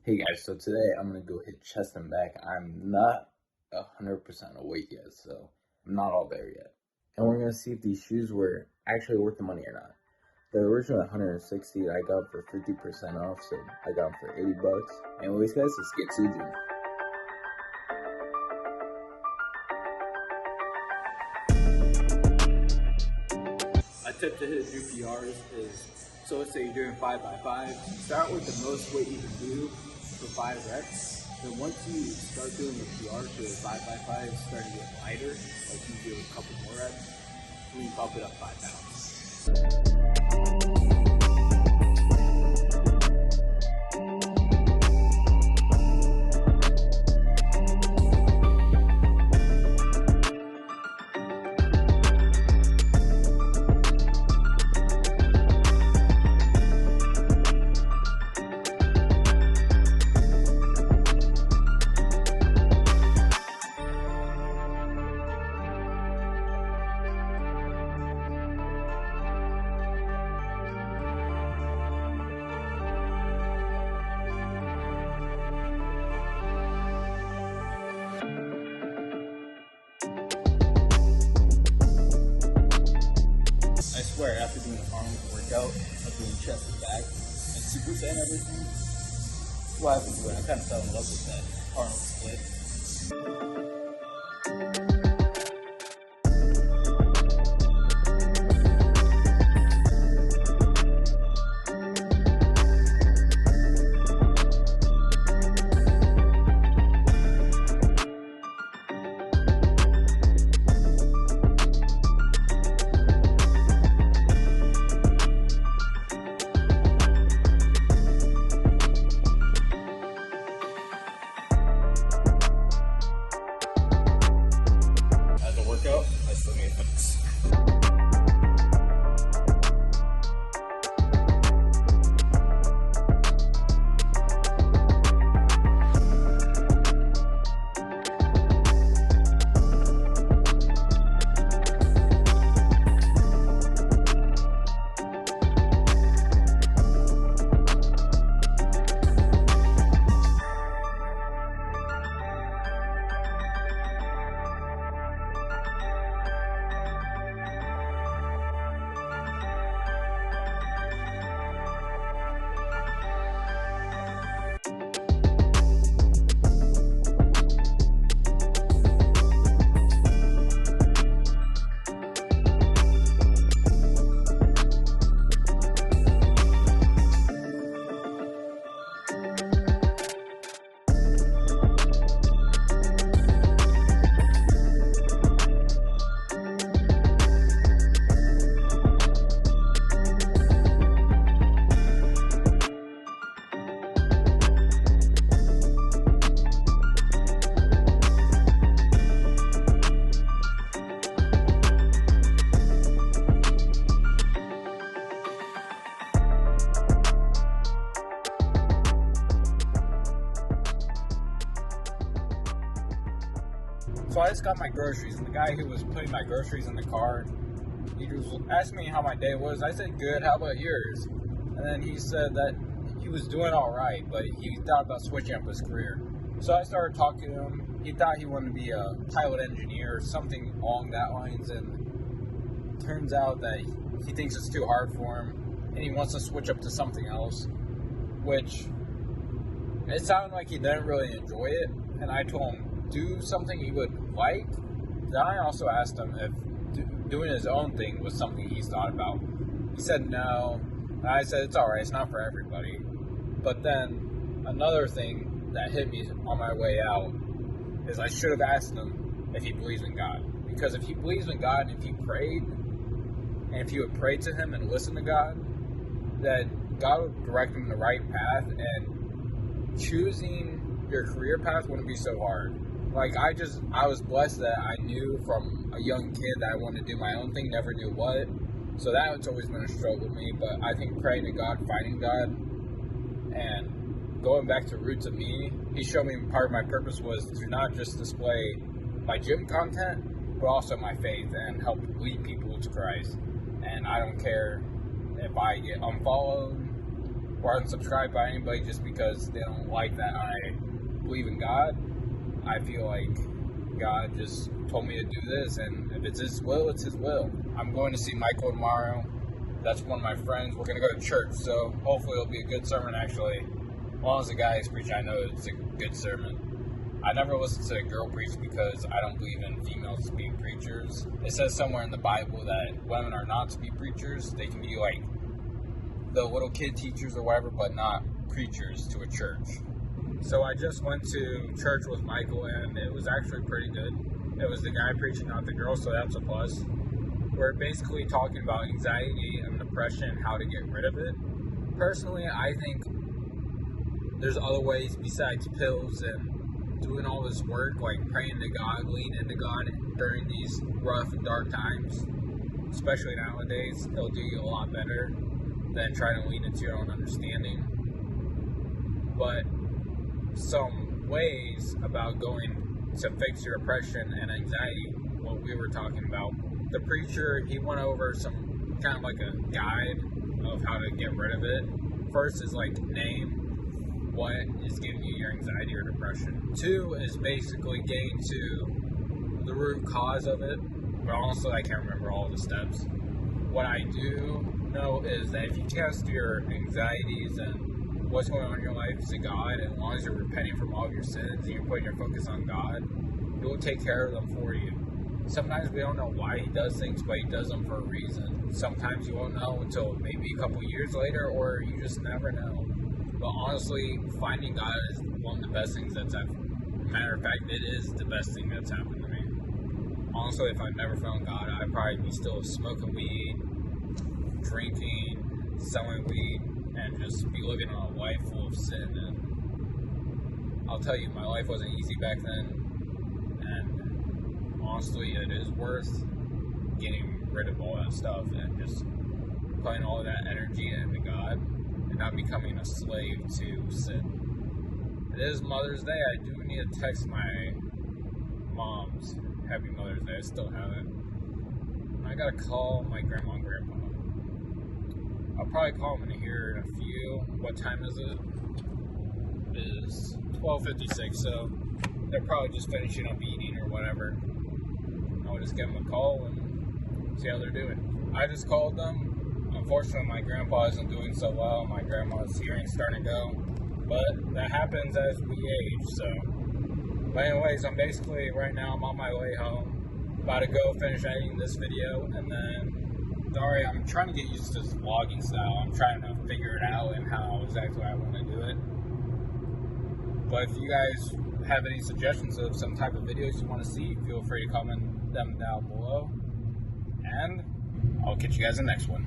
Hey guys, so today I'm gonna go hit chest and back. I'm not 100% awake yet, so I'm not all there yet. And we're gonna see if these shoes were actually worth the money or not. They're originally 160, I got them for 50% off, so I got them for 80 bucks. Anyways guys, let's get to them. A tip to hit your PRs is, so let's say you're doing 5x5, start with the most weight you can do for 5 reps. Then once you start doing the PR to the 5x5, starting to get lighter, like you do a couple more reps, and you bump it up 5 pounds. I swear, after doing an Arnold workout, of doing chest and back, and super and everything, what happened to it? I kind of fell in love with that Arnold split. I still made hooks. So I just got my groceries, and the guy who was putting my groceries in the car, he was asking me how my day was. I said, good, how about yours? And then he said that he was doing all right, but he thought about switching up his career. So I started talking to him. He thought he wanted to be a pilot engineer or something along that lines, and turns out that he thinks it's too hard for him, and he wants to switch up to something else, which it sounded like he didn't really enjoy it, and I told him, do something he would like. Then I also asked him if doing his own thing was something he's thought about. He said no, and I said it's alright, it's not for everybody. But then another thing that hit me on my way out is I should have asked him if he believes in God. Because if he believes in God, and if he prayed, and if he would pray to him and listen to God, that God would direct him in the right path, and choosing your career path wouldn't be so hard. Like, I was blessed that I knew from a young kid that I wanted to do my own thing, never knew what. So that's always been a struggle with me, but I think praying to God, finding God, and going back to roots of me, he showed me part of my purpose was to not just display my gym content, but also my faith and help lead people to Christ. And I don't care if I get unfollowed or unsubscribed by anybody just because they don't like that I believe in God. I feel like God just told me to do this, and if it's His will, it's His will. I'm going to see Michael tomorrow. That's one of my friends. We're going to go to church, so hopefully it'll be a good sermon, actually. As long as the guy is preaching, I know it's a good sermon. I never listen to a girl preach because I don't believe in females being preachers. It says somewhere in the Bible that women are not to be preachers. They can be like the little kid teachers or whatever, but not preachers to a church. So I just went to church with Michael, and it was actually pretty good. It was the guy preaching, not the girl, so that's a plus. We're basically talking about anxiety and depression, how to get rid of it. Personally, I think there's other ways besides pills and doing all this work, like praying to God, leaning into God during these rough and dark times. Especially nowadays, it'll do you a lot better than trying to lean into your own understanding. But some ways about going to fix your depression and anxiety, what we were talking about. The preacher, he went over some kind of like a guide of how to get rid of it. First is like name what is giving you your anxiety or depression. 2 is basically getting to the root cause of it. But honestly, I can't remember all the steps. What I do know is that if you cast your anxieties and what's going on in your life to God, and as long as you're repenting from all of your sins and you're putting your focus on God, He will take care of them for you. Sometimes we don't know why He does things, but He does them for a reason. Sometimes you won't know until maybe a couple years later, or you just never know. But honestly, finding God is one of the best things that's happened. Matter of fact, it is the best thing that's happened to me. Honestly, if I'd never found God, I'd probably be still smoking weed, drinking, selling weed, and just be living on a life full of sin. And I'll tell you, my life wasn't easy back then. And honestly, it is worth getting rid of all that stuff and just putting all of that energy into God and not becoming a slave to sin. It is Mother's Day. I do need to text my mom's Happy Mother's Day. I still haven't. I gotta call my grandma and grandpa. I'll probably call them in here in a few. What time is it? It is 12:56, so they're probably just finishing up eating or whatever. I'll just give them a call and see how they're doing. I just called them. Unfortunately, my grandpa isn't doing so well. My grandma's hearing's starting to go. But that happens as we age, so. But anyways, I'm basically, right now, I'm on my way home. About to go finish editing this video, and then, sorry, I'm trying to get used to this vlogging style. I'm trying to figure it out and how exactly I want to do it. But if you guys have any suggestions of some type of videos you want to see, feel free to comment them down below. And I'll catch you guys in the next one.